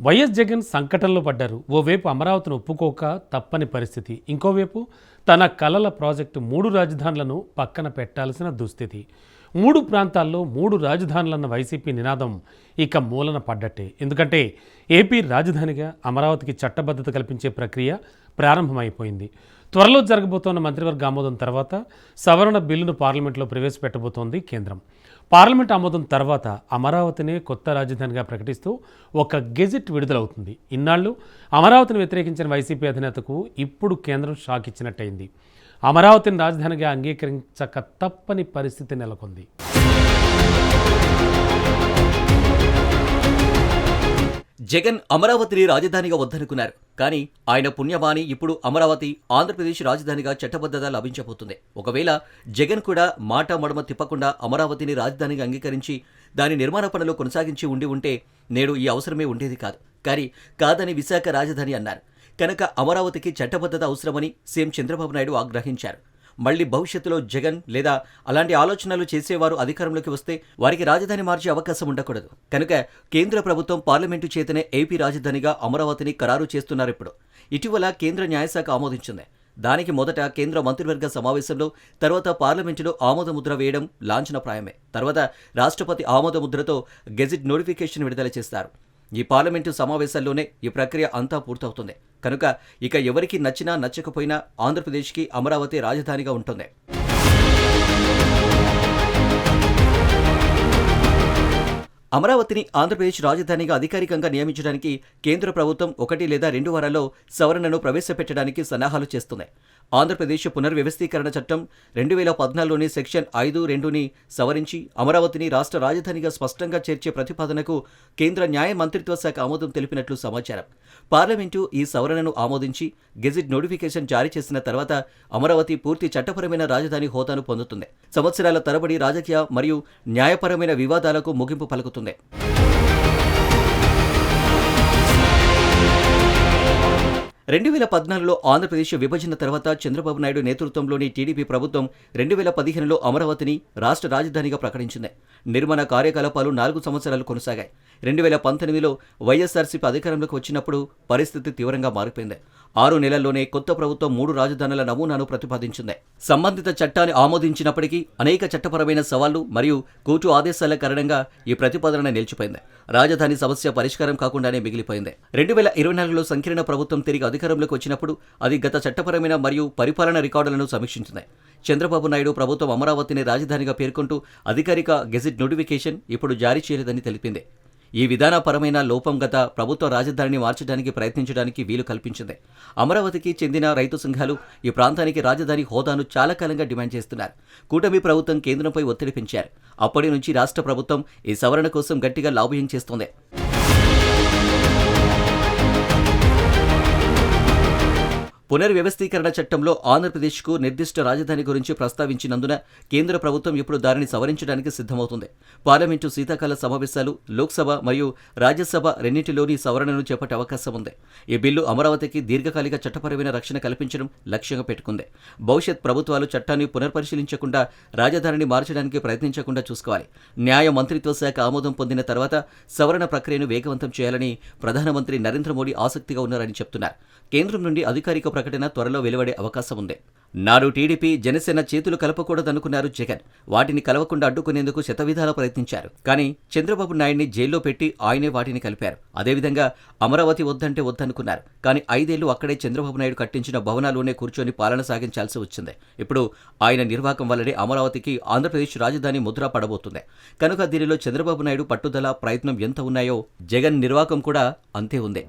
YS Jagan సంకటంలో పడ్డారు. ఓవైపు అమరావతిని ఒప్పుకోక తప్పని పరిస్థితి, ఇంకోవైపు తన కలల ప్రాజెక్టు 3 రాజధానులను పక్కన పెట్టాల్సిన దుస్థితి. 3 ప్రాంతాల్లో 3 రాజధానులన్న వైసీపీ నినాదం ఇక మూలన పడ్డట్టే. ఎందుకంటే ఏపీ రాజధానిగా అమరావతికి చట్టబద్ధత కల్పించే ప్రక్రియ ప్రారంభమైపోయింది. త్వరలో జరగబోతోన్న మంత్రివర్గ ఆమోదం తర్వాత సవరణ బిల్లును పార్లమెంట్లో ప్రవేశపెట్టబోతోంది కేంద్రం. పార్లమెంట్ ఆమోదం తర్వాత అమరావతినే కొత్త రాజధానిగా ప్రకటిస్తూ ఒక గెజిట్ విడుదలవుతుంది. ఇన్నాళ్లు అమరావతిని వ్యతిరేకించిన వైసీపీ అధినేతకు ఇప్పుడు కేంద్రం షాక్ ఇచ్చినట్టయింది. అమరావతిని రాజధానిగా అంగీకరించక తప్పని పరిస్థితి నెలకొంది. జగన్ అమరావతిని రాజధానిగా వద్దనుకున్నారు. కానీ ఆయన పుణ్యమాని ఇప్పుడు అమరావతి ఆంధ్రప్రదేశ్ రాజధానిగా చట్టబద్ధత లభించబోతుంది. ఒకవేళ జగన్ కూడా మాట మడమ తిప్పకుండా అమరావతిని రాజధానిగా అంగీకరించి దాని నిర్మాణ పనులు కొనసాగించి ఉంటే నేడు ఈ అవసరమే ఉండేది కాదు. కానీ కాదని విశాఖ రాజధాని అన్నారు. కనుక అమరావతికి చట్టబద్ధత అవసరమని సీఎం చంద్రబాబు నాయుడు ఆగ్రహించారు. మళ్లీ భవిష్యత్తులో జగన్ లేదా అలాంటి ఆలోచనలు చేసేవారు అధికారంలోకి వస్తే వారికి రాజధాని మార్చే అవకాశం ఉండకూడదు. కనుక కేంద్ర ప్రభుత్వం పార్లమెంటు చేతనే ఏపీ రాజధానిగా అమరావతిని ఖరారు చేస్తున్నారు. ఇటీవల కేంద్ర న్యాయశాఖ ఆమోదించింది. దానికి మొదట కేంద్ర మంత్రివర్గ సమావేశంలో, తర్వాత పార్లమెంటులో ఆమోదముద్ర వేయడం లాంఛనప్రాయమే. తర్వాత రాష్ట్రపతి ఆమోదముద్రతో గెజిట్ నోటిఫికేషన్ విడుదల చేస్తారు. ఈ పార్లమెంటు సమావేశాల్లోనే ఈ ప్రక్రియ అంతా పూర్తవుతుంది. కనుక ఇక ఎవరికి నచ్చినా నచ్చకపోయినా ఆంధ్రప్రదేశ్కి అమరావతి రాజధానిగా ఉంటుంది. అమరావతిని ఆంధ్రప్రదేశ్ రాజధానిగా అధికారికంగా నియమించడానికి కేంద్ర ప్రభుత్వం 1 లేదా 2 వారాల్లో సవరణను ప్రవేశపెట్టడానికి సన్నాహాలు చేస్తుంది. ఆంధ్రప్రదేశ్ పునర్వ్యవస్థీకరణ చట్టం 2014లోని సెక్షన్ 5(2)ని సవరించి అమరావతిని రాష్ట్ర రాజధానిగా స్పష్టంగా చేర్చే ప్రతిపాదనకు కేంద్ర న్యాయ మంత్రిత్వ శాఖ ఆమోదం తెలిపినట్లు సమాచారం. పార్లమెంటు ఈ సవరణను ఆమోదించి గెజిట్ నోటిఫికేషన్ జారీ చేసిన తర్వాత అమరావతి పూర్తి చట్టపరమైన రాజధాని హోదాను పొందుతుంది. సంవత్సరాల తరబడి రాజకీయ మరియు న్యాయపరమైన వివాదాలకు ముగింపు పలుకుతుంది. 2014లో ఆంధ్రప్రదేశ్ విభజన తర్వాత చంద్రబాబు నాయుడు నేతృత్వంలోని టీడీపీ ప్రభుత్వం 2015లో అమరావతిని రాష్ట్ర రాజధానిగా ప్రకటించింది. నిర్మాణ కార్యకలాపాలు 4 సంవత్సరాలు కొనసాగాయి. 2019లో వైఎస్ఆర్సీపీ అధికారంలోకి వచ్చినప్పుడు పరిస్థితి తీవ్రంగా మారిపోయింది. 6 నెలల్లోనే కొత్త ప్రభుత్వం 3 రాజధానుల నమూనాను ప్రతిపాదించింది. సంబంధిత చట్టాన్ని ఆమోదించినప్పటికీ అనేక చట్టపరమైన సవాళ్లు మరియు కోర్టు ఆదేశాల కారణంగా ఈ ప్రతిపాదన నిలిచిపోయింది. రాజధాని సమస్య పరిష్కారం కాకుండానే మిగిలిపోయింది. 2024లో సంకీర్ణ ప్రభుత్వం తిరిగి అధికారంలోకి వచ్చినప్పుడు అది గత చట్టపరమైన మరియు పరిపాలన రికార్డులను సమీక్షించింది. చంద్రబాబు నాయుడు ప్రభుత్వం అమరావతిని రాజధానిగా పేర్కొంటూ అధికారిక గెజిట్ నోటిఫికేషన్ ఇప్పుడు జారీ చేయలేదని తెలిపింది. ఈ విధానపరమైన లోపం గత ప్రభుత్వ రాజధానిని మార్చడానికి ప్రయత్నించడానికి వీలు కల్పించింది. అమరావతికి చెందిన రైతు సంఘాలు ఈ ప్రాంతానికి రాజధాని హోదాను చాలా కాలంగా డిమాండ్ చేస్తున్నారు. కూటమి ప్రభుత్వం కేంద్రంపై ఒత్తిడి పెంచారు. అప్పటి నుంచి రాష్ట్ర ప్రభుత్వం ఈ సవరణ కోసం గట్టిగా లాబియింగ్ చేస్తోంది. పునర్వ్యవస్థీకరణ చట్టంలో ఆంధ్రప్రదేశ్కు నిర్దిష్ట రాజధాని గురించి ప్రస్తావించినందున కేంద్ర ప్రభుత్వం ఇప్పుడు దానిని సవరించడానికి సిద్ధమవుతుంది. పార్లమెంటు శీతాకాల సమావేశాలు, లోక్సభ మరియు రాజ్యసభ రెండింటిలోని సవరణను చేపట్టే అవకాశం ఉంది. ఈ బిల్లు అమరావతికి దీర్ఘకాలిక చట్టపరమైన రక్షణ కల్పించడం లక్ష్యంగా పెట్టుకుంది. భవిష్యత్ ప్రభుత్వాలు చట్టాన్ని పునర్పరిశీలించకుండా రాజధానిని మార్చడానికి ప్రయత్నించకుండా చూసుకోవాలి. న్యాయ మంత్రిత్వ శాఖ ఆమోదం పొందిన తర్వాత సవరణ ప్రక్రియను వేగవంతం చేయాలని ప్రధానమంత్రి నరేంద్ర మోడీ ఆసక్తిగా ఉన్నారని చెప్తున్నారు. కేంద్రం నుండి అధికారిక ప్రకటన త్వరలో వెలువడే అవకాశం ఉంది. నాడు టీడీపీ, జనసేన చేతులు కలపకూడదనుకున్నారు జగన్. వాటిని కలవకుండా అడ్డుకునేందుకు శతవిధాలా ప్రయత్నించారు. కానీ చంద్రబాబు నాయుడిని జైల్లో పెట్టి ఆయనే వాటిని కలిపారు. అదేవిధంగా అమరావతి వద్దంటే వద్దనుకున్నారు. కానీ 5 ఏళ్లు అక్కడే చంద్రబాబు నాయుడు కట్టించిన భవనాల్లోనే కూర్చొని పాలన సాగించాల్సి వచ్చింది. ఇప్పుడు ఆయన నిర్వాకం వల్లనే అమరావతికి ఆంధ్రప్రదేశ్ రాజధాని ముద్ర పడబోతుంది. కనుక దీనిలో చంద్రబాబు నాయుడు పట్టుదల, ప్రయత్నం ఎంత ఉన్నాయో జగన్ నిర్వాకం కూడా అంతే ఉంది.